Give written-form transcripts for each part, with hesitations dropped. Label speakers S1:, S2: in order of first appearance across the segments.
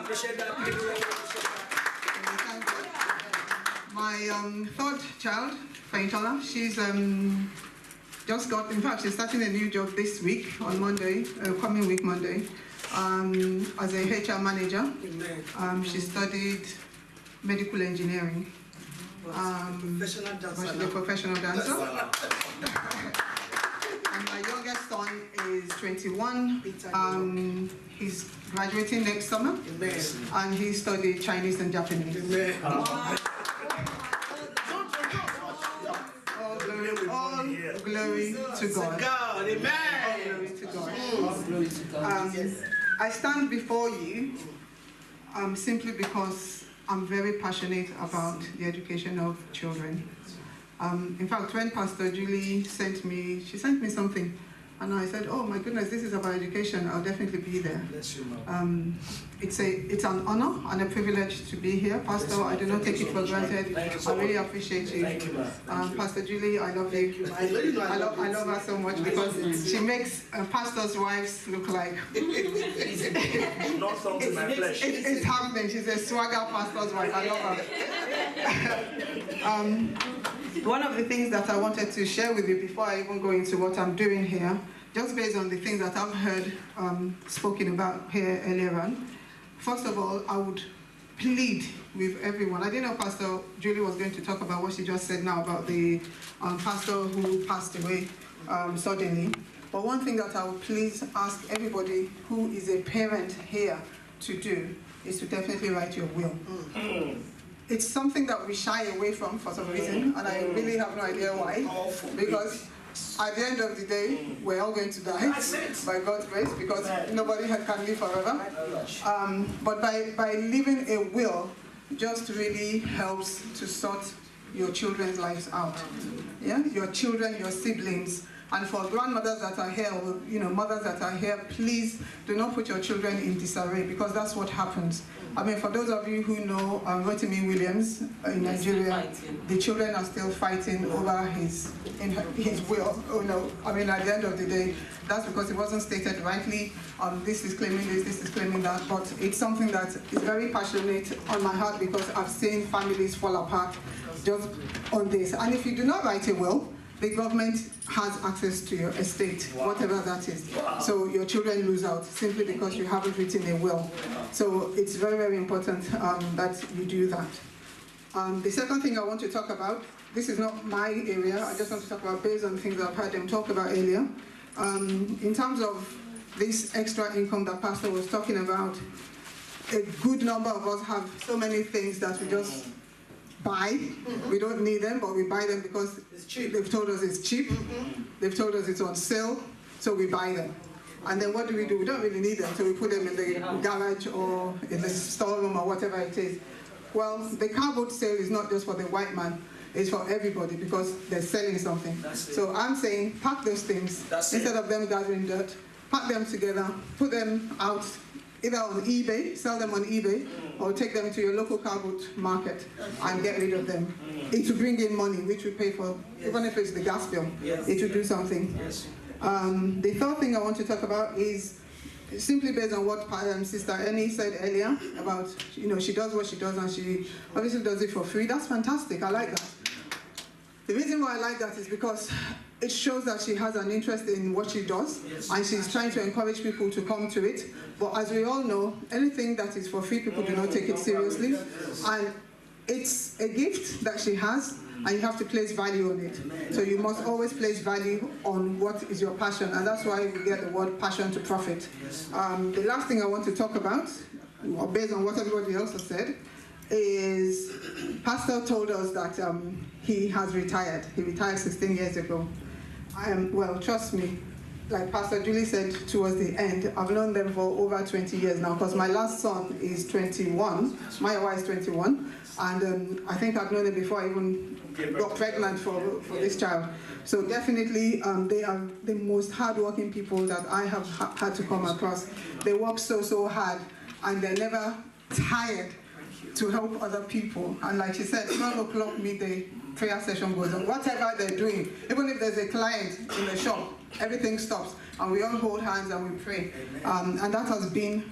S1: appreciate that.
S2: My third child, Faintola, she's just got, in fact, she's starting a new job this week on Monday, coming week Monday, as a HR manager. She studied medical engineering.
S1: Professional dancer.
S2: She's a professional dancer. And my youngest son is 21. He's graduating next summer. And he studied Chinese and Japanese. All glory to God.
S1: Amen.
S2: All glory to God. I stand before you simply because I'm very passionate about the education of children. In fact, when Pastor Julie sent me something, and I said, "Oh my goodness, this is about education. I'll definitely be there." It's an honor and a privilege to be here, Pastor. I do not take it for granted. I really appreciate you, Pastor Julie. I love you. I love her so much because she makes pastors' wives look like
S1: Not something my flesh.
S2: It's happening. She's a swagger pastor's wife. I love her. One of the things that I wanted to share with you before I even go into what I'm doing here, just based on the things that I've heard spoken about here earlier on. First of all, I would plead with everyone. I didn't know Pastor Julie was going to talk about what she just said now about the pastor who passed away suddenly. But one thing that I would please ask everybody who is a parent here to do is to definitely write your will. It's something that we shy away from for some reason, and I really have no idea why. Because at the end of the day, we're all going to die by God's grace, because nobody can live forever. But by leaving a will, just really helps to sort your children's lives out. Yeah, your children, your siblings. And for grandmothers that are here, or mothers that are here, please do not put your children in disarray, because that's what happens. I mean, for those of you who know Rotimi Williams in Nigeria, the children are still fighting over his will. Oh no! I mean, at the end of the day, that's because it wasn't stated rightly. This is claiming this is claiming that. But it's something that is very passionate on my heart, because I've seen families fall apart just on this. And if you do not write a will, the government has access to your estate, whatever that is. So your children lose out simply because you haven't written a will. So it's very, very important that you do that. The second thing I want to talk about, this is not my area, I just want to talk about based on the things I've heard them talk about earlier. In terms of this extra income that Pastor was talking about, a good number of us have so many things that we just buy. We don't need them, but we buy them because they've told us it's cheap. They've told us it's on sale, so we buy them. And then what do? We don't really need them, so we put them in the garage or in the storeroom or whatever it is. Well, the car boot sale is not just for the white man, it's for everybody, because they're selling something. So I'm saying, pack those things, instead of them gathering dirt, pack them together, put them out, either on eBay, sell them on eBay, or take them to your local car boot market and get rid of them. It will bring in money, which we pay for, even if it's the gas bill, it will do something. The third thing I want to talk about is simply based on what Sister Ennie said earlier about, she does what she does and she obviously does it for free. That's fantastic, I like that. The reason why I like that is because it shows that she has an interest in what she does, and she's trying to encourage people to come to it. But as we all know, anything that is for free, people do not take it seriously. And it's a gift that she has, and you have to place value on it. So you must always place value on what is your passion, and that's why we get the word passion to profit. The last thing I want to talk about, based on what everybody else has said, is Pastor told us that he has retired. He retired 16 years ago. Well, trust me, like Pastor Julie said towards the end, I've known them for over 20 years now, because my last son is 21, my wife is 21, and I think I've known them before I even got pregnant for this child. So definitely, they are the most hardworking people that I have had to come across. They work so hard, and they're never tired to help other people. And like she said, 12 o'clock midday, prayer session goes on. Whatever they're doing, even if there's a client in the shop, everything stops, and we all hold hands and we pray. And that has been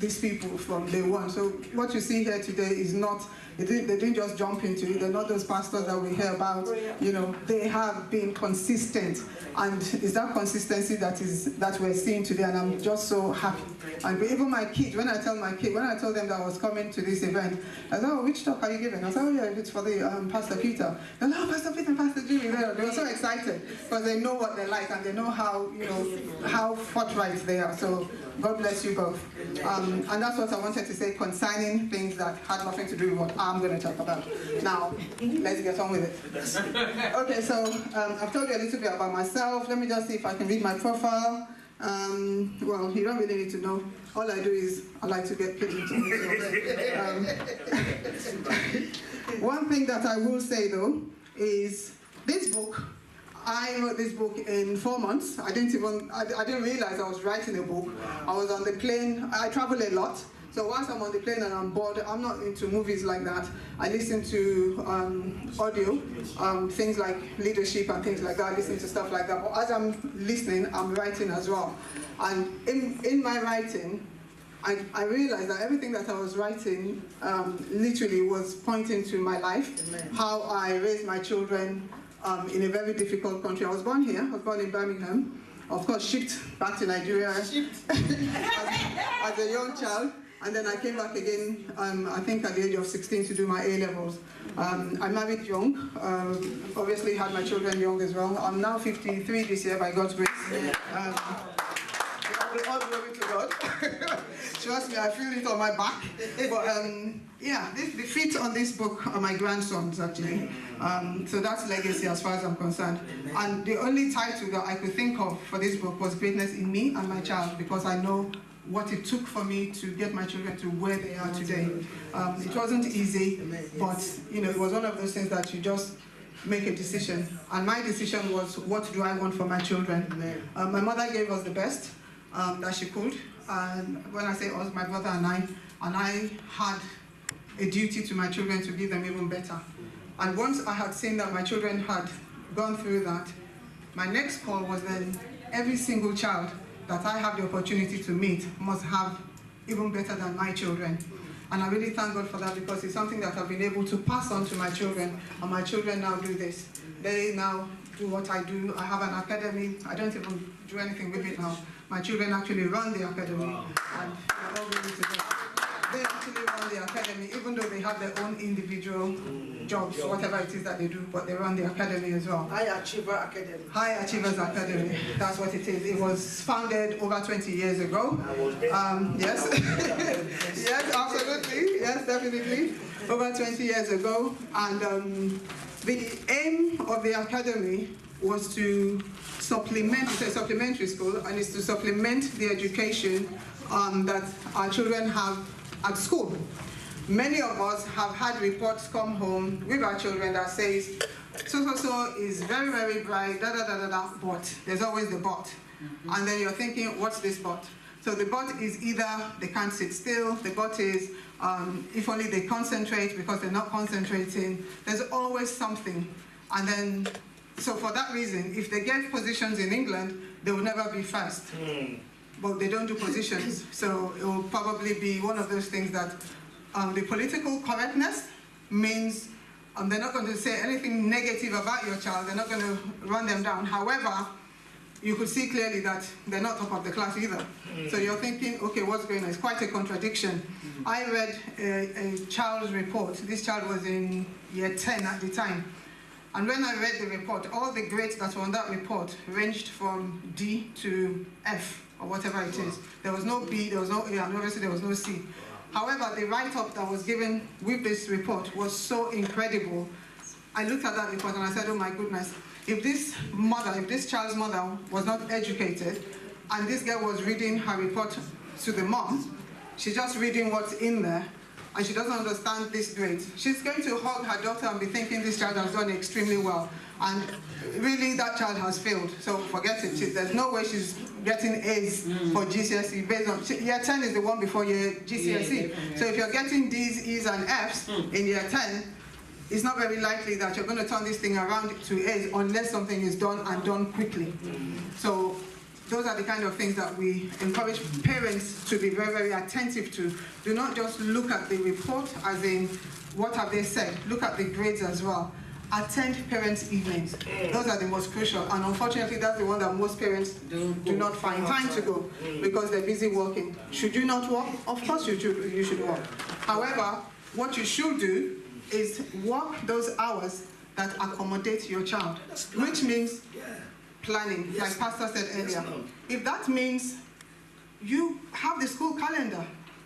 S2: these people from day one. So what you see here today is not, they didn't just jump into it. They're not those pastors that we hear about. You know, they have been consistent. And it's that consistency that we're seeing today, and I'm just so happy. And even my kids, when I told them that I was coming to this event, I said, oh, which talk are you giving? I said, oh yeah, it's for the Pastor Peter. They're like, oh, Pastor Peter and Pastor Jimmy. They were so excited because they know what they're like and they know how, you know, how forthright they are. So God bless you both. And that's what I wanted to say concerning things that had nothing to do with what I'm going to talk about. Now, let's get on with it. Okay, so I've told you a little bit about myself. Let me just see if I can read my profile. Well, you don't really need to know. All I do is I like to get kids into it. One thing that I will say though is this book. I wrote this book in 4 months. I didn't realize I was writing a book. I was on the plane. I travel a lot. So whilst I'm on the plane and I'm bored, I'm not into movies like that. I listen to audio, things like leadership and things like that. I listen to stuff like that. But as I'm listening, I'm writing as well. And in my writing, I realized that everything that I was writing literally was pointing to my life, how I raised my children in a very difficult country. I was born here. I was born in Birmingham. Of course, shipped back to Nigeria as a young child. And then I came back again, I think at the age of 16 to do my A-levels. I married young, obviously had my children young as well. I'm now 53 this year by God's grace. All glory to God. Trust me, I feel it on my back. But yeah, the feet on this book are my grandsons actually. So that's legacy as far as I'm concerned. And the only title that I could think of for this book was Greatness in Me and My Child, because I know what it took for me to get my children to where they are today. It wasn't easy, but you know, it was one of those things that you just make a decision. And my decision was, what do I want for my children? My mother gave us the best that she could. And when I say us, my brother and I had a duty to my children to give them even better. And once I had seen that my children had gone through that, my next call was then every single child that I have the opportunity to meet must have even better than my children. And I really thank God for that, because it's something that I've been able to pass on to my children, and my children now do this. They now do what I do. I have an academy. I don't even do anything with it now. My children actually run the academy. Wow. And they're all really together. They actually run the academy, even though they have their own individual jobs, whatever it is that they do, but they run the academy as well.
S1: High Achiever Academy.
S2: High Achievers Academy, that's what it is. It was founded over 20 years ago. Yes, yes, absolutely, yes, definitely, over 20 years ago. And the aim of the academy was to supplement, it's a supplementary school, and it's to supplement the education that our children have at school. Many of us have had reports come home with our children that says, so is very, very bright, but there's always the but. And then you're thinking, what's this but? So the but is either they can't sit still, the but is if only they concentrate, because they're not concentrating. There's always something. And then, so for that reason, if they get positions in England, they will never be first. But they don't do positions. So it will probably be one of those things that the political correctness means they're not going to say anything negative about your child. They're not going to run them down. However, you could see clearly that they're not top of the class either. So you're thinking, okay, what's going on? It's quite a contradiction. I read a child's report. This child was in year 10 at the time. And when I read the report, all the grades that were on that report ranged from D to F, or whatever it is. There was no B, there was no A, and obviously there was no C. However, the write-up that was given with this report was so incredible. I looked at that report and I said, oh my goodness, if this child's mother was not educated, and this girl was reading her report to the mom, she's just reading what's in there, and she doesn't understand this grade, she's going to hug her daughter and be thinking this child has done extremely well. And really, that child has failed, so forget it. There's no way she's getting A's for GCSE based on, year 10 is the one before year GCSE. So if you're getting D's, E's, and F's in year 10, it's not very likely that you're going to turn this thing around to A's unless something is done and done quickly. So those are the kind of things that we encourage parents to be very, very attentive to. Do not just look at the report as in what have they said. Look at the grades as well. Attend parents' evenings. Those are the most crucial. And unfortunately, that's the one that most parents do not find time to go because they're busy working. Should you not work? Of course you should work. However, what you should do is work those hours that accommodate your child, which means planning, like Pastor said earlier. If that means you have the school calendar,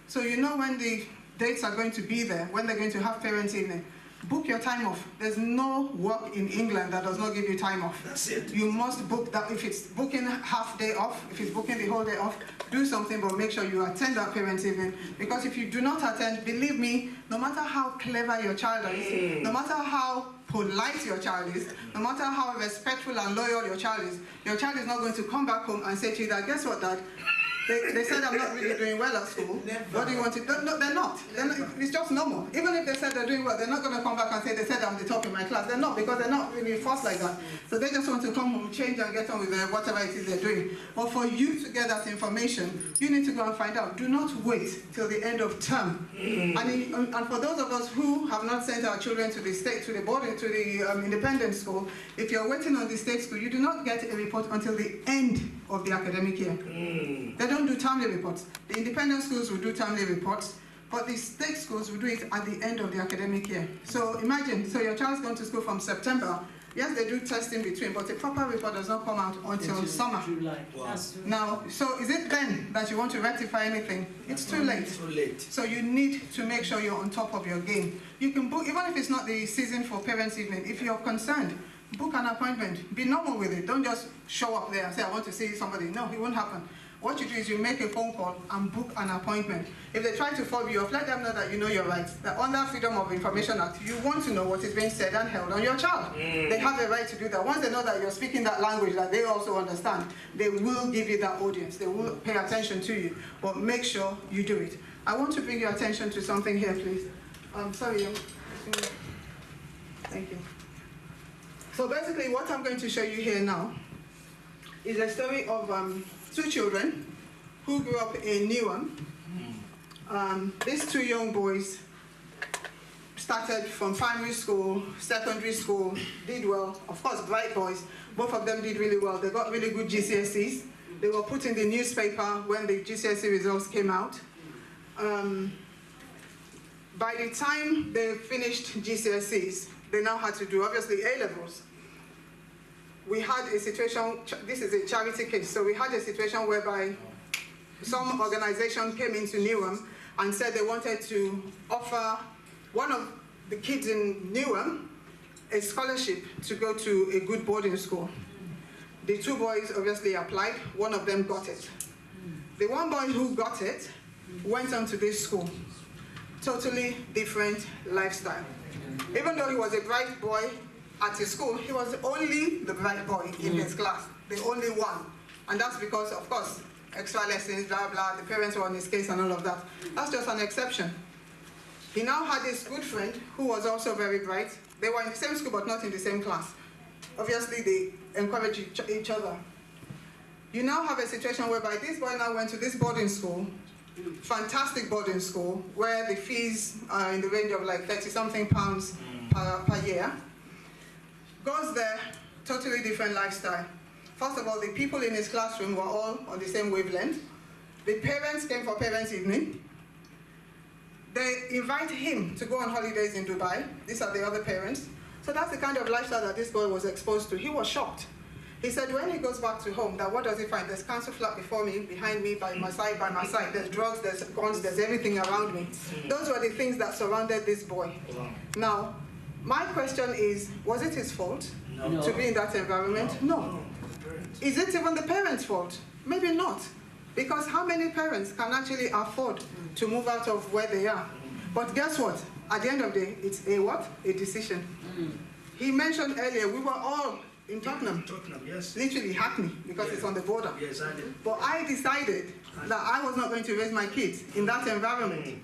S2: so you know when the dates are going to be there, when they're going to have parents' evening, book your time off. There's no work in England that does not give you time off.
S1: That's it.
S2: You must book that. If it's booking half day off, if it's booking the whole day off, do something, but make sure you attend that parents' evening. Because if you do not attend, believe me, no matter how clever your child is, no matter how polite your child is, no matter how respectful and loyal your child is not going to come back home and say to you that, guess what, Dad? They said I'm not really doing well at school. What do you want to do? No, they're not. It's just normal. Even if they said they're doing well, they're not going to come back and say they said I'm the top in my class. They're not, because they're not really forced like that. So they just want to come home, change and get on with whatever it is they're doing. But for you to get that information, you need to go and find out. Do not wait till the end of term. And for those of us who have not sent our children to the state, to the boarding, to the independent school, if you're waiting on the state school, you do not get a report until the end of the academic year. They don't do timely reports. The independent schools will do timely reports, but the state schools will do it at the end of the academic year. So imagine, so your child's going to school from September. Yes, they do tests in between, but a proper report does not come out until summer.
S1: Wow.
S2: Now, so is it then that you want to rectify anything? It's too late.
S1: Too late.
S2: So you need to make sure you're on top of your game. You can book, even if it's not the season for parents' evening, if you're concerned, book an appointment. Be normal with it. Don't just show up there and say, I want to see somebody. No, it won't happen. What you do is you make a phone call and book an appointment. If they try to fob you off, let them know that you know your rights. That under Freedom of Information Act, you want to know what is being said and held on your child. They have the right to do that. Once they know that you're speaking that language that they also understand, they will give you that audience. They will pay attention to you. But make sure you do it. I want to bring your attention to something here, please. Sorry. Thank you. So basically, what I'm going to show you here now is a story of two children who grew up in Newham. These two young boys started from primary school, secondary school, did well. Of course, bright boys. Both of them did really well. They got really good GCSEs. They were put in the newspaper when the GCSE results came out. By the time they finished GCSEs, they now had to do, obviously, A-levels. We had a situation, this is a charity case, so we had a situation whereby some organization came into Newham and said they wanted to offer one of the kids in Newham a scholarship to go to a good boarding school. The two boys obviously applied, one of them got it. The one boy who got it went on to this school. Totally different lifestyle. Even though he was a bright boy at his school, he was only the bright boy in his class, the only one. And that's because, of course, extra lessons, blah, blah, the parents were on his case and all of that. That's just an exception. He now had this good friend who was also very bright. They were in the same school, but not in the same class. Obviously, they encourage each other. You now have a situation whereby this boy now went to this boarding school, fantastic boarding school, where the fees are in the range of like 30-something pounds per year. Goes there, totally different lifestyle. First of all, the people in his classroom were all on the same wavelength. The parents came for parents' evening. They invite him to go on holidays in Dubai. These are the other parents. So that's the kind of lifestyle that this boy was exposed to. He was shocked. He said when he goes back to home, that what does he find? There's council flat before me, behind me, by my side. There's drugs, there's guns, there's everything around me. Those were the things that surrounded this boy. Now, my question is, was it his fault to be in that environment? No. Is it even the parents' fault? Maybe not. Because how many parents can actually afford to move out of where they are? But guess what? At the end of the day, it's a what? A decision. He mentioned earlier, we were all in Tottenham.
S1: Tottenham, yes.
S2: Literally Hackney, because it's on the border.
S1: Yes, I did.
S2: But I decided that I was not going to raise my kids in that environment.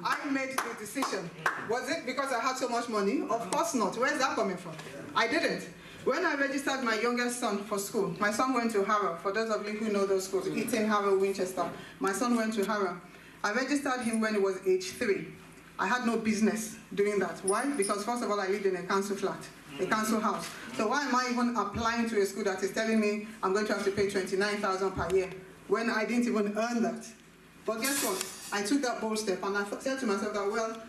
S2: I made the decision. Was it because I had so much money? Of course not. Where's that coming from? I didn't. When I registered my youngest son for school, my son went to Harrow. For those of you who know those schools, Euston, Harrow, Winchester. My son went to Harrow. I registered him when he was age 3. I had no business doing that. Why? Because first of all, I lived in a council flat, a council house. So why am I even applying to a school that is telling me I'm going to have to pay 29,000 per year when I didn't even earn that? But guess what? I took that bold step and I said to myself that, well,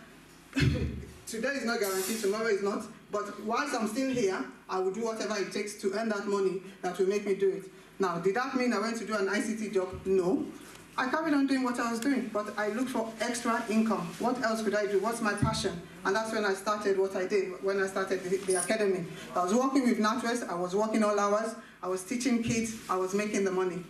S2: today is not guaranteed, tomorrow is not, but whilst I'm still here, I will do whatever it takes to earn that money that will make me do it. Now, did that mean I went to do an ICT job? No. I carried on doing what I was doing, but I looked for extra income. What else could I do? What's my passion? And that's when I started what I did, when I started the academy. I was working with NatWest, I was working all hours, I was teaching kids, I was making the money.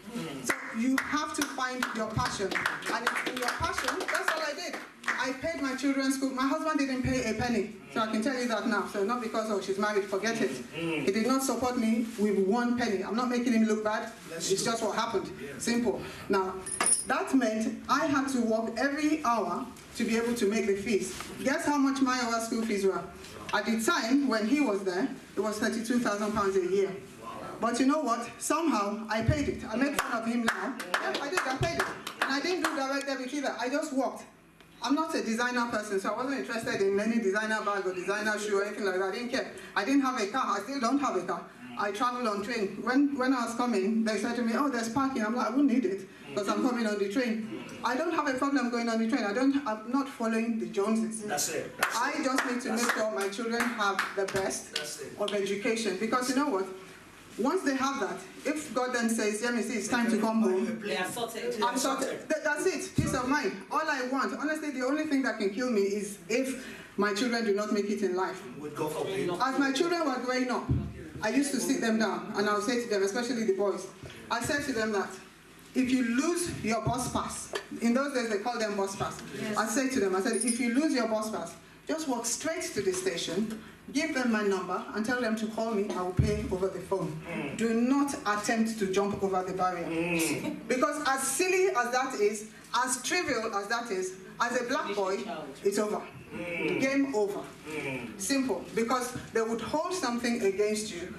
S2: So you have to find your passion. And in your passion, that's all I did. I paid my children's school. My husband didn't pay a penny, so I can tell you that now. So not because, oh, she's married, forget it. He did not support me with 1 penny. I'm not making him look bad. It's just what happened. Simple. Now, that meant I had to work every hour to be able to make the fees. Guess how much my hour school fees were? At the time, when he was there, it was £32,000 a year. But you know what? Somehow, I paid it. I make fun of him now. Yeah, I did. I paid it. And I didn't do direct debit either. I just worked. I'm not a designer person, so I wasn't interested in any designer bag or designer shoe or anything like that. I didn't care. I didn't have a car. I still don't have a car. I travel on train. When I was coming, they said to me, oh, there's parking. I'm like, I wouldn't need it because I'm coming on the train. I don't have a problem going on the train. I'm not following the Joneses.
S1: That's it.
S2: I just need to make sure my children have the best of education. Because you know what? Once they have that, if God then says, yeah, it's time to come home,
S3: they are sorted.
S2: I'm sorted. That's it. Peace of mind. All I want, honestly, the only thing that can kill me is if my children do not make it in life. As my children were growing up, I used to sit them down and I would say to them, especially the boys, I said to them that if you lose your bus pass, in those days they call them bus pass, yes. I said to them, I said, if you lose your bus pass, just walk straight to the station, give them my number and tell them to call me, I will pay over the phone. Do not attempt to jump over the barrier. Because as silly as that is, as trivial as that is, as a black boy, it's over. Game over. Simple. Because they would hold something against you.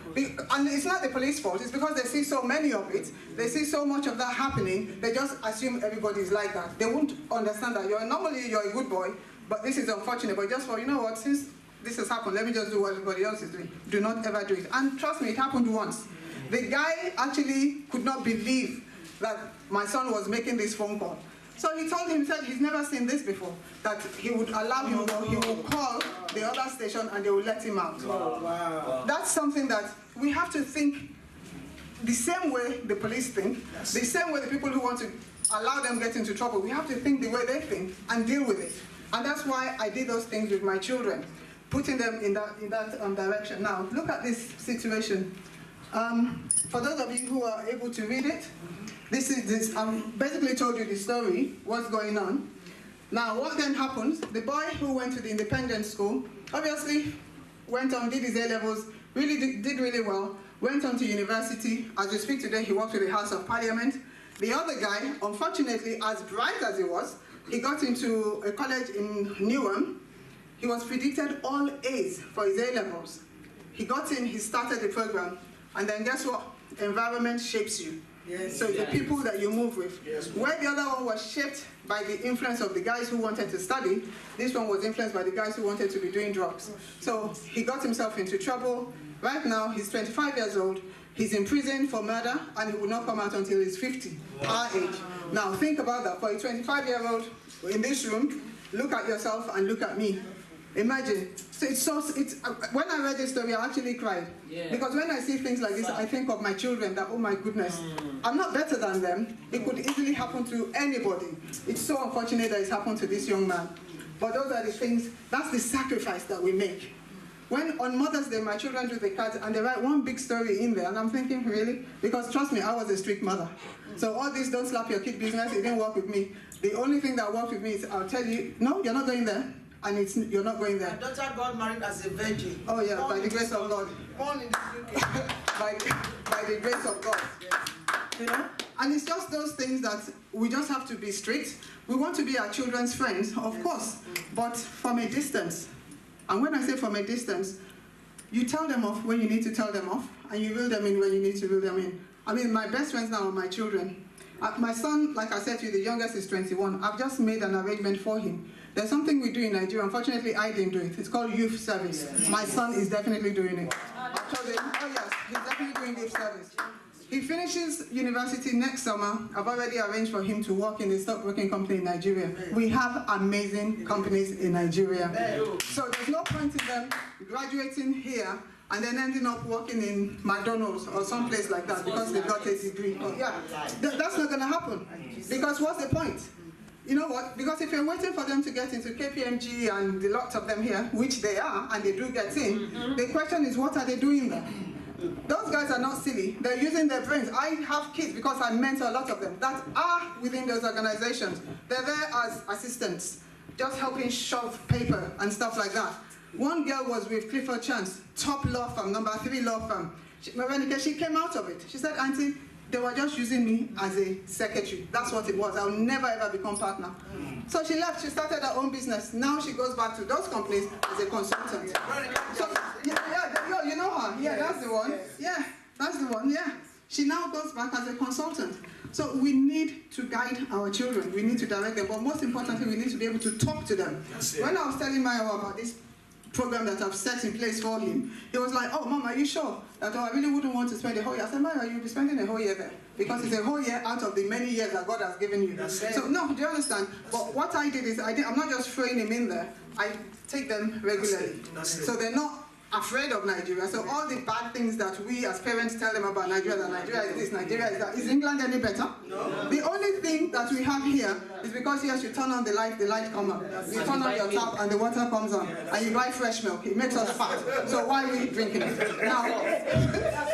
S2: And it's not the police fault, it's because they see so many of it, they see so much of that happening, they just assume everybody's like that. They won't understand that normally you're a good boy, but this is unfortunate. But just for, you know what, since this has happened, let me just do what everybody else is doing. Do not ever do it. And trust me, it happened once. The guy actually could not believe that my son was making this phone call. So he told him, said he's never seen this before, that he would allow him to go, he will call the other station and they will let him out.
S1: Wow.
S2: That's something that we have to think the same way the police think, the same way the people who want to allow them get into trouble. We have to think the way they think and deal with it. And that's why I did those things with my children, putting them in that direction. Now, look at this situation. For those of you who are able to read it, I basically told you the story, what's going on. Now, what then happens? The boy who went to the independent school, obviously went on, did his A-levels, did really well, went on to university. As we speak today, he worked with the House of Parliament. The other guy, unfortunately, as bright as he was, he got into a college in Newham. He was predicted all A's for his A-levels. He got in, he started the program, and then guess what? Environment shapes you. Yes, so the people that you move with. Yes, where the other one was shaped by the influence of the guys who wanted to study, this one was influenced by the guys who wanted to be doing drugs. So he got himself into trouble. Right now, he's 25 years old. He's in prison for murder, and he will not come out until he's 50, our age. Now, think about that. For a 25-year-old in this room, look at yourself and look at me. Imagine. So when I read this story, I actually cried. Yeah. Because when I see things like this, I think of my children, that, oh my goodness, I'm not better than them. It could easily happen to anybody. It's so unfortunate that it's happened to this young man. But those are the things, that's the sacrifice that we make. When on Mother's Day, my children do the cards and they write one big story in there, and I'm thinking, really? Because trust me, I was a strict mother. So all this don't slap your kid business, it didn't work with me. The only thing that worked with me is I'll tell you, no, you're not going there. And you're not going there.
S4: My daughter got married as a virgin.
S2: Oh yeah, by the grace of God.
S4: Born in the UK.
S2: by the grace of God. Yes. You know? And it's just those things that we just have to be strict. We want to be our children's friends, of course, but from a distance. And when I say from a distance, You tell them off when you need to tell them off, and you reel them in when you need to reel them in. I mean, my best friends now are my children. My son, like I said to you, the youngest is 21. I've just made an arrangement for him. There's something we do in Nigeria. Unfortunately, I didn't do it. It's called youth service. My son is definitely doing it. I told him, oh yes, he's definitely doing youth service. He finishes university next summer. I've already arranged for him to work in a stockbroking company in Nigeria. We have amazing companies in Nigeria. So there's no point in them graduating here and then ending up working in McDonald's or someplace like that because they got a degree. That's not going to happen. Because what's the point? You know what? Because if you're waiting for them to get into KPMG and the lots of them here, which they are, and they do get in, the question is, what are they doing there? Those guys are not silly. They're using their brains. I have kids, because I mentor a lot of them, that are within those organizations. They're there as assistants, just helping shove paper and stuff like that. One girl was with Clifford Chance, top law firm, number 3 law firm. She came out of it. She said, Auntie, they were just using me as a secretary. That's what it was. I'll never ever become partner. So she left. She started her own business. Now she goes back to those companies as a consultant. So, you know her. Yeah, that's the one. Yeah, that's the one. Yeah. She now goes back as a consultant. So we need to guide our children. We need to direct them. But most importantly, we need to be able to talk to them. When I was telling Maya about this program that I've set in place for him, he was like, oh, Mom, are you sure that I really wouldn't want to spend a whole year? I said, Maya, you'll be spending a whole year there. Because it's a whole year out of the many years that God has given you. So, no, do you understand? But what I did is, I'm not just throwing him in there. I take them regularly. So they're not afraid of Nigeria. So all the bad things that we as parents tell them about Nigeria, that Nigeria is this, Nigeria is that. Is England any better? No. The only thing that we have here is because yes, you turn on the light comes up. You turn on your tap and the water comes on. And you buy fresh milk. It makes us fat. So why are we drinking it? Now,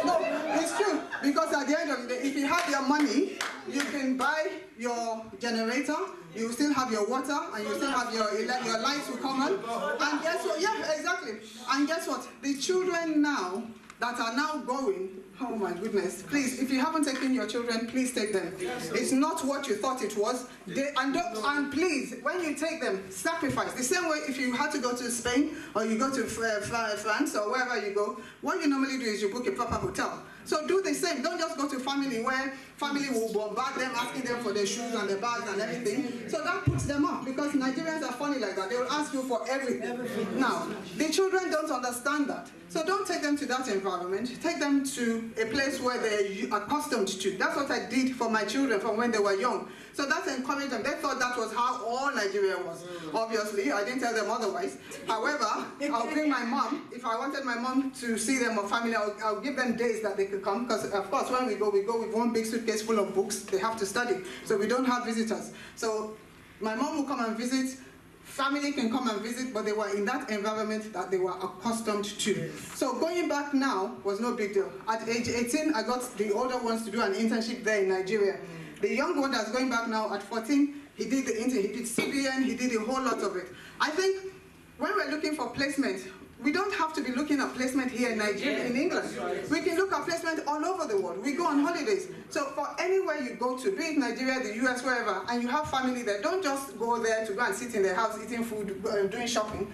S2: no, it's true. Because at the end of the day, if you have your money, you can buy your generator, you still have your water, and you still have your lights will come on. And guess what? Yeah, exactly. And guess what? The children now that are now going, oh my goodness, please, if you haven't taken your children, please take them. It's not what you thought it was. And please, when you take them, sacrifice. The same way if you had to go to Spain, or you go to France, or wherever you go, what you normally do is you book a proper hotel. So do the same. Don't just go to family where family will bombard them, asking them for their shoes and their bags and everything. So that puts them off, because Nigerians are funny like that. They will ask you for everything. Now, the children don't understand that. So don't take them to that environment. Take them to a place where they're accustomed to. That's what I did for my children from when they were young. So that encouraged them. They thought that was how all Nigeria was. Obviously, I didn't tell them otherwise. However, I'll bring my mom. If I wanted my mom to see them or family, I'll give them days that they could come. Because, of course, when we go with one big suitcase full of books. They have to study. So we don't have visitors. So my mom will come and visit. Family can come and visit, but they were in that environment that they were accustomed to. So going back now was no big deal. At age 18, I got the older ones to do an internship there in Nigeria. The young one that's going back now at 14, he did the intern, he did CBN, he did a whole lot of it. I think when we're looking for placement, we don't have to be looking at placement here in Nigeria, in England. We can look at placement all over the world. We go on holidays. So for anywhere you go to, be it Nigeria, the US, wherever, and you have family there, don't just go there to go and sit in their house eating food, doing shopping.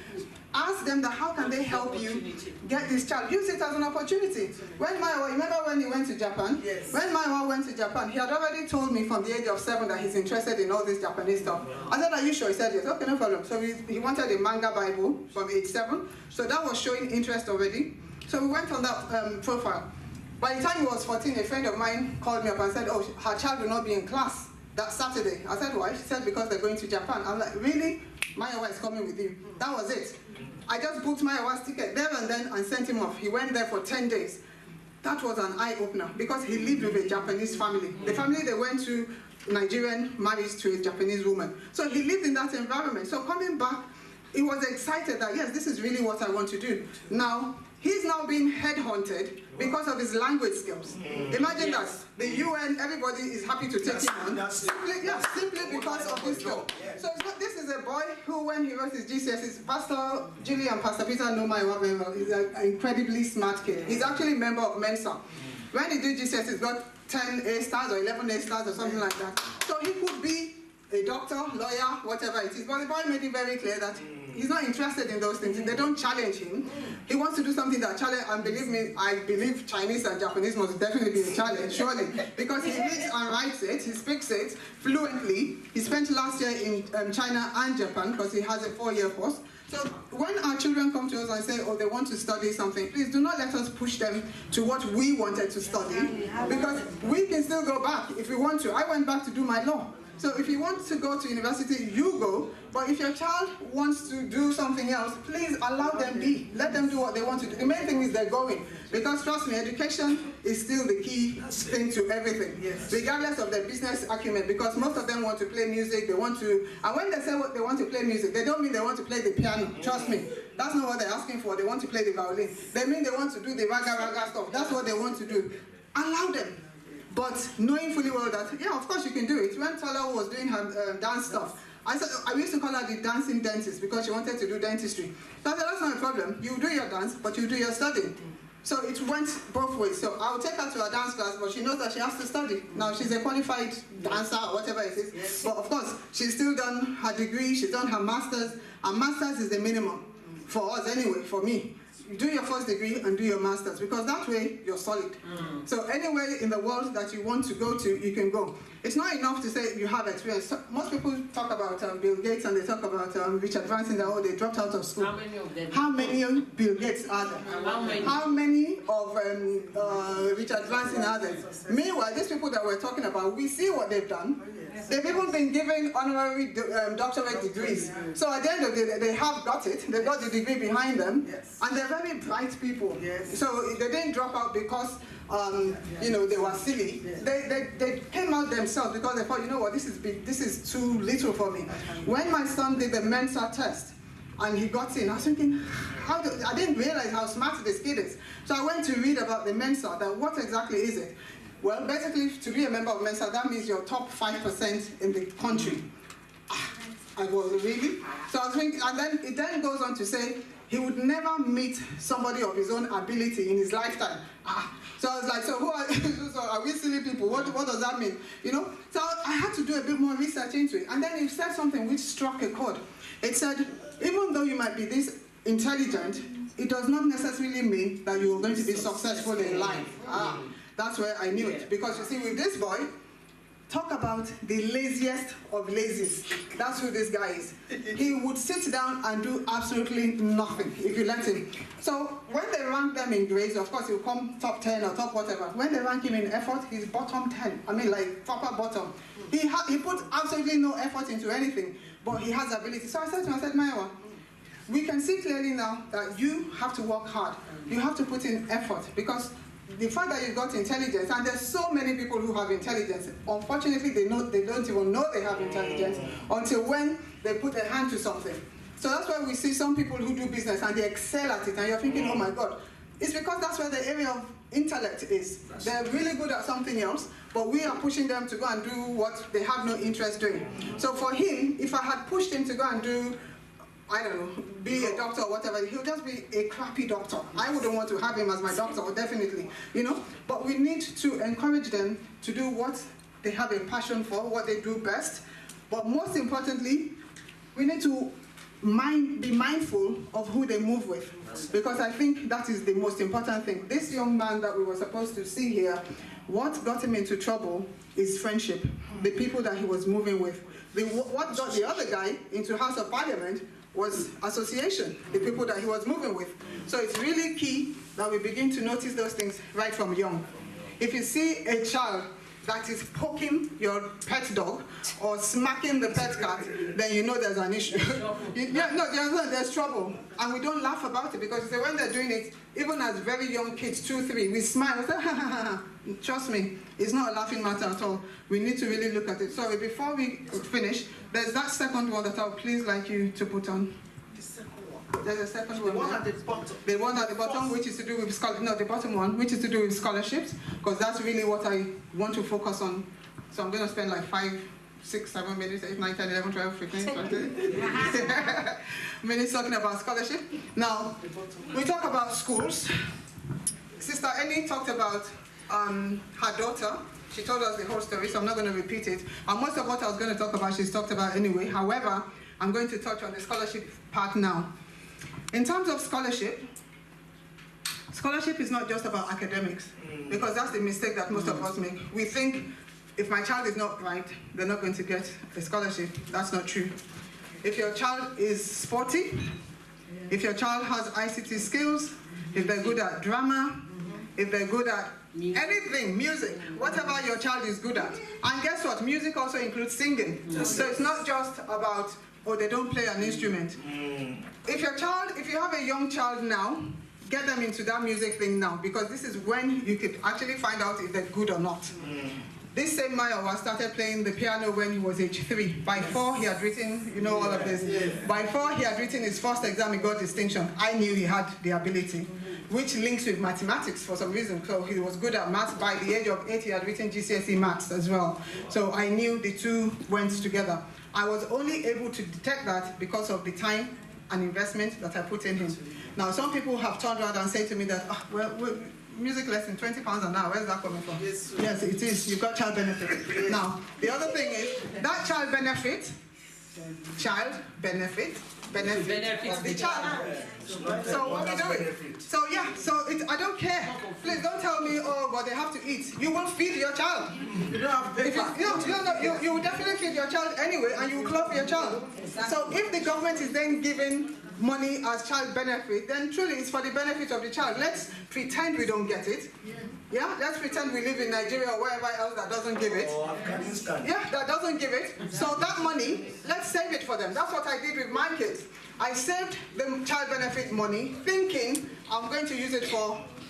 S2: Ask them that how can they help you get this child. Use it as an opportunity. When Maiwa, remember when he went to Japan? Yes. When Maiwa went to Japan, he had already told me from the age of 7 that he's interested in all this Japanese stuff. I said, are you sure? He said, yes. Okay, no problem. So he wanted a manga Bible from age 7. So that was showing interest already. So we went on that profile. By the time he was 14, a friend of mine called me up and said, oh, her child will not be in class that Saturday. I said, why? She said, because they're going to Japan. I'm like, really? Maiwa is coming with you. That was it. I just booked Maiwa's ticket there and then and sent him off. He went there for 10 days. That was an eye-opener because he lived with a Japanese family. The family they went to, Nigerian, married to a Japanese woman. So he lived in that environment. So coming back, he was excited that, yes, this is really what I want to do. Now, he's now being headhunted because of his language skills. Imagine that. The UN, everybody is happy to take him on. Simply because of his skill. So this is a boy who, when he wrote his GCSEs, Pastor Julie and Pastor Peter know Maiwa very well. He's an incredibly smart kid. He's actually a member of Mensa. When he did GCSEs, he got 10 A stars or 11 A stars or something like that. So he could be a doctor, lawyer, whatever it is. But the boy made it very clear that he's not interested in those things. They don't challenge him. He wants to do something that challenge, and believe me, I believe Chinese and Japanese must definitely be a challenge, surely. Because he reads and writes it, he speaks it fluently. He spent last year in China and Japan because he has a 4-year course. So when our children come to us and say, oh, they want to study something, please do not let us push them to what we wanted to study, because we can still go back if we want to. I went back to do my law. So if you want to go to university, you go. But if your child wants to do something else, please allow them be. Let them do what they want to do. The main thing is they're going. Because trust me, education is still the key thing to everything. Yes. Regardless of their business acumen. Because most of them want to play music, they want to... And when they say what they want to play music, they don't mean they want to play the piano. Trust me. That's not what they're asking for. They want to play the violin. They mean they want to do the raga stuff. That's what they want to do. Allow them. But knowing fully well that, yeah, of course you can do it. When Tola was doing her dance stuff, I used to call her the dancing dentist because she wanted to do dentistry. So I said, that's not a problem. You do your dance, but you do your studying. So it went both ways. So I would take her to a dance class, but she knows that she has to study. Now she's a qualified dancer or whatever it is. Yes. But of course, she's still done her degree, she's done her master's. And master's is the minimum. For us anyway, for me. Do your first degree and do your master's, because that way you're solid. So anywhere in the world that you want to go to, you can go. It's not enough to say you have experience. So most people talk about Bill Gates and they talk about Richard Branson, that they dropped out of school.
S3: How many of them?
S2: How many of Bill Gates are there? How many of Richard Branson are there? Meanwhile, these people that we're talking about, we see what they've done. They've even been given honorary doctorate degrees. So at the end of the day, they have got it. They've got the degree behind them. And they're very bright people. So they didn't drop out because you know, they were silly. They came out themselves because they thought, you know what, this is big, this is too little for me. When my son did the Mensa test and he got in, I was thinking, I didn't realize how smart this kid is. So I went to read about the Mensa, that what exactly is it? Well, basically, to be a member of Mensa, that means you're top 5% in the country. I was really? So I was thinking, and then it then goes on to say, he would never meet somebody of his own ability in his lifetime. So I was like, so who are, so are we silly people? What does that mean? You know? So I had to do a bit more research into it. And then he said something which struck a chord. It said, even though you might be this intelligent, it does not necessarily mean that you are going to be successful in life. That's where I knew it. Because you see, with this boy, talk about the laziest of lazies. That's who this guy is. He would sit down and do absolutely nothing if you let him. So when they rank them in grades, of course he'll come top 10 or top whatever. When they rank him in effort, he's bottom 10. I mean, like proper bottom. He put absolutely no effort into anything, but he has ability. So I said to him, I said, Maiwa, we can see clearly now that you have to work hard. You have to put in effort, because the fact that you've got intelligence, and there's so many people who have intelligence, unfortunately they don't even know they have intelligence until when they put their hand to something. So that's why we see some people who do business and they excel at it, and you're thinking, oh my God. It's because that's where the area of intellect is. They're really good at something else, but we are pushing them to go and do what they have no interest doing. So for him, if I had pushed him to go and do, I don't know, be a doctor or whatever, he'll just be a crappy doctor. I wouldn't want to have him as my doctor, definitely, you know? But we need to encourage them to do what they have a passion for, what they do best. But most importantly, we need to be mindful of who they move with. Because I think that is the most important thing. This young man that we were supposed to see here, what got him into trouble is friendship, the people that he was moving with. What got the other guy into House of Parliament was association, the people that he was moving with. So it's really key that we begin to notice those things right from young. If you see a child that is poking your pet dog or smacking the pet cat, then you know there's an issue. There's trouble. And we don't laugh about it, because when they're doing it, even as very young kids, 2, 3, we smile and say, ha, ha, ha. Trust me, it's not a laughing matter at all. We need to really look at it. So before we finish, there's that second one that I would please like you to put on.
S4: The second one.
S2: There's a second one.
S4: The one at the bottom.
S2: The one at the bottom, which is to do with the bottom one, which is to do with scholarships, because that's really what I want to focus on. So I'm going to spend like 5, 6, 7 minutes, 8, 9, 10, 11, 12, 15, 20 minutes talking about scholarship. Now, we talk about schools. Sister Ennie talked about her daughter She told us the whole story, so I'm not going to repeat it. And most of what I was going to talk about, she's talked about anyway. However, I'm going to touch on the scholarship part now. In terms of scholarship is not just about academics, because that's the mistake that most of us make. We think if my child is not bright, they're not going to get a scholarship. That's not true. If your child is sporty, if your child has ICT skills, if they're good at drama, if they're good at anything, music, whatever your child is good at. And guess what? Music also includes singing. So it's not just about, oh, they don't play an instrument. If you have a young child now, get them into that music thing now, because this is when you could actually find out if they're good or not. This same Mayowa started playing the piano when he was age 3. By 4, he had written, you know, all of this. By 4, he had written his first exam, he got distinction. I knew he had the ability, which links with mathematics for some reason. So he was good at maths. By the age of 8, he had written GCSE maths as well. So I knew the two went together. I was only able to detect that because of the time and investment that I put in him. Now, some people have turned around and said to me that, music lesson, £20 an hour, where's that coming from? Yes, it is. You've got child benefit. Now, the other thing is, that child benefit of the child. So what we doing? So yeah, I don't care. Please don't tell me, oh, but they have to eat. You will feed your child. You don't have to pay. You will definitely feed your child anyway, and you will clothe your child. So if the government is then giving money as child benefit, then truly it's for the benefit of the child. Let's pretend we don't get it. Yeah, let's pretend we live in Nigeria or wherever else that doesn't give it.
S1: Or Afghanistan.
S2: Yeah, that doesn't give it. So that money, let's save it for them. That's what I did with my kids. I saved the child benefit money, thinking I'm going to use it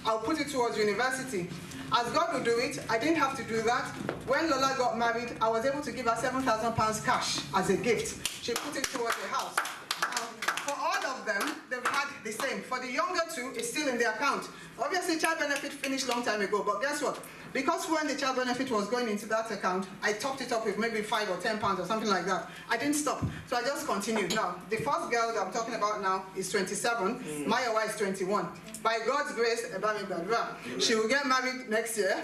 S2: I'll put it towards university. As God will do it, I didn't have to do that. When Lola got married, I was able to give her £7,000 cash as a gift. She put it towards the house. For all of them, they've had the same. For the younger two, it's still in their account. Obviously, child benefit finished long time ago, but guess what? Because when the child benefit was going into that account, I topped it up with maybe £5 or £10 or something like that. I didn't stop, so I just continued. Now, the first girl that I'm talking about now is 27. My wife is 21. By God's grace, she will get married next year,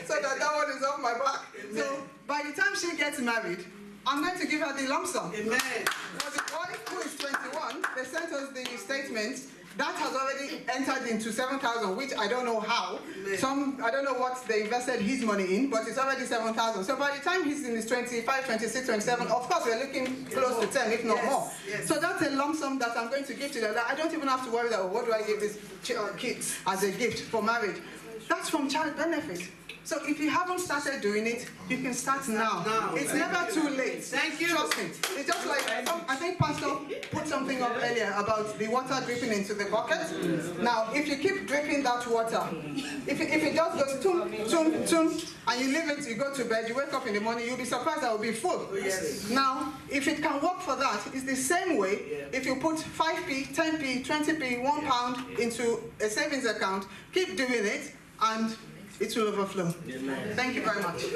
S2: so that one is off my back. Amen. So by the time she gets married, I'm going to give her the lump sum.
S1: Amen.
S2: For the boy who is 21, they sent us the statement. That has already entered into 7,000, which I don't know how. I don't know what they invested his money in, but it's already 7,000. So by the time he's in his 25, 26, 27, of course we're looking close to 10, if not more. So that's a lump sum that I'm going to give to them. I don't even have to worry that, what do I give this kid as a gift for marriage? That's from child benefit. So if you haven't started doing it, you can start now. It's never too late.
S1: Thank you.
S2: Trust me. It's just like, I think Pastor put something up earlier about the water dripping into the bucket. Now, if you keep dripping that water, if it just goes tum, tum, tum, and you leave it, you go to bed, you wake up in the morning, you'll be surprised that it will be full. Now, if it can work for that, it's the same way if you put 5p, 10p, 20p, £1 into a savings account, keep doing it, and it will overflow. Amen. Thank you very much. This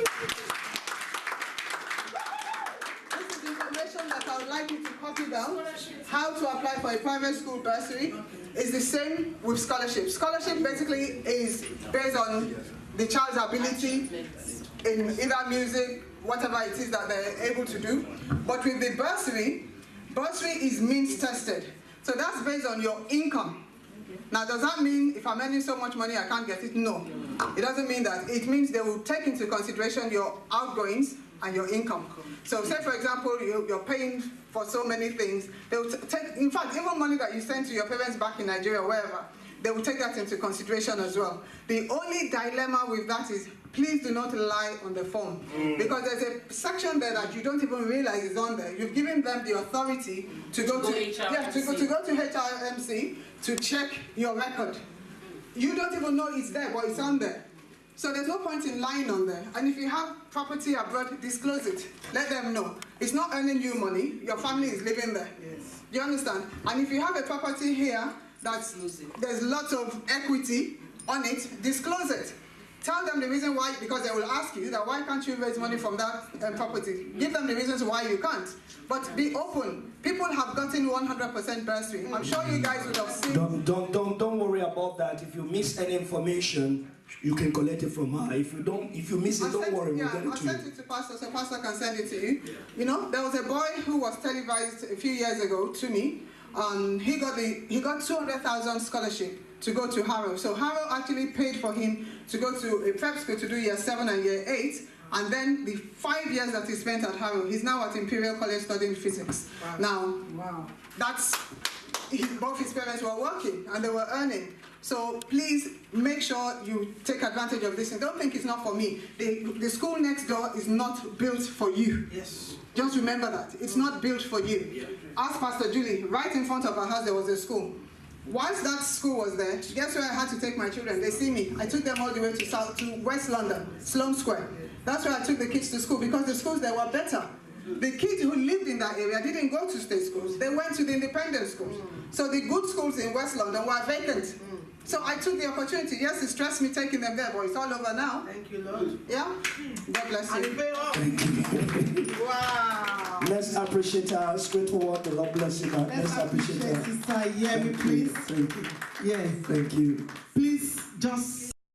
S2: is information that I would like you to copy down. How to apply for a private school bursary is the same with scholarship. Scholarship basically is based on the child's ability in either music, whatever it is that they're able to do. But with the bursary is means tested. So that's based on your income. Now, does that mean if I'm earning so much money, I can't get it? No. It doesn't mean that. It means they will take into consideration your outgoings and your income. So say, for example, you're paying for so many things. They will take, in fact, even money that you send to your parents back in Nigeria or wherever, they will take that into consideration as well. The only dilemma with that is, please do not lie on the form. Because there's a section there that you don't even realize is on there. You've given them the authority to go to HRMC to check your record. You don't even know it's there, but it's on there. So there's no point in lying on there. And if you have property abroad, disclose it. Let them know. It's not earning you money. Your family is living there. Yes. Do you understand? And if you have a property here there's lots of equity on it, disclose it. Tell them the reason why, because they will ask you that why can't you raise money from that property? Give them the reasons why you can't. But be open. People have gotten 100% bursary. I'm sure you guys would have seen.
S3: Don't worry about that. If you miss any information, you can collect it from her. If you miss it, don't worry, we'll get it
S2: I
S3: to you.
S2: sent it to Pastor, so Pastor can send it to you. You know, there was a boy who was televised a few years ago to me. He got 200,000 scholarship to go to Harrow. So Harrow actually paid for him to go to a prep school to do year 7 and year 8. And then the 5 years that he spent at Harrow, he's now at Imperial College studying physics. Wow. Now, both his parents were working and they were earning. So please make sure you take advantage of this and don't think it's not for me. The school next door is not built for you.
S1: Yes.
S2: Just remember that. It's not built for you.
S1: Yeah.
S2: Ask Pastor Julie, right in front of her house there was a school. Once that school was there, guess where I had to take my children? They see me. I took them all the way to West London, Sloane Square. That's where I took the kids to school because the schools there were better. The kids who lived in that area didn't go to state schools. They went to the independent schools. So the good schools in West London were vacant. So I took the opportunity. Yes, it stressed me taking them there, but it's all over now.
S1: Thank you, Lord.
S2: Yeah? God bless you.
S3: Thank you.
S2: Wow.
S3: Let's appreciate her straightforward. The Lord bless you. Let's appreciate her.
S4: Sister Yemi, please.
S3: Thank you.
S4: Yes.
S3: Thank you.
S4: Please just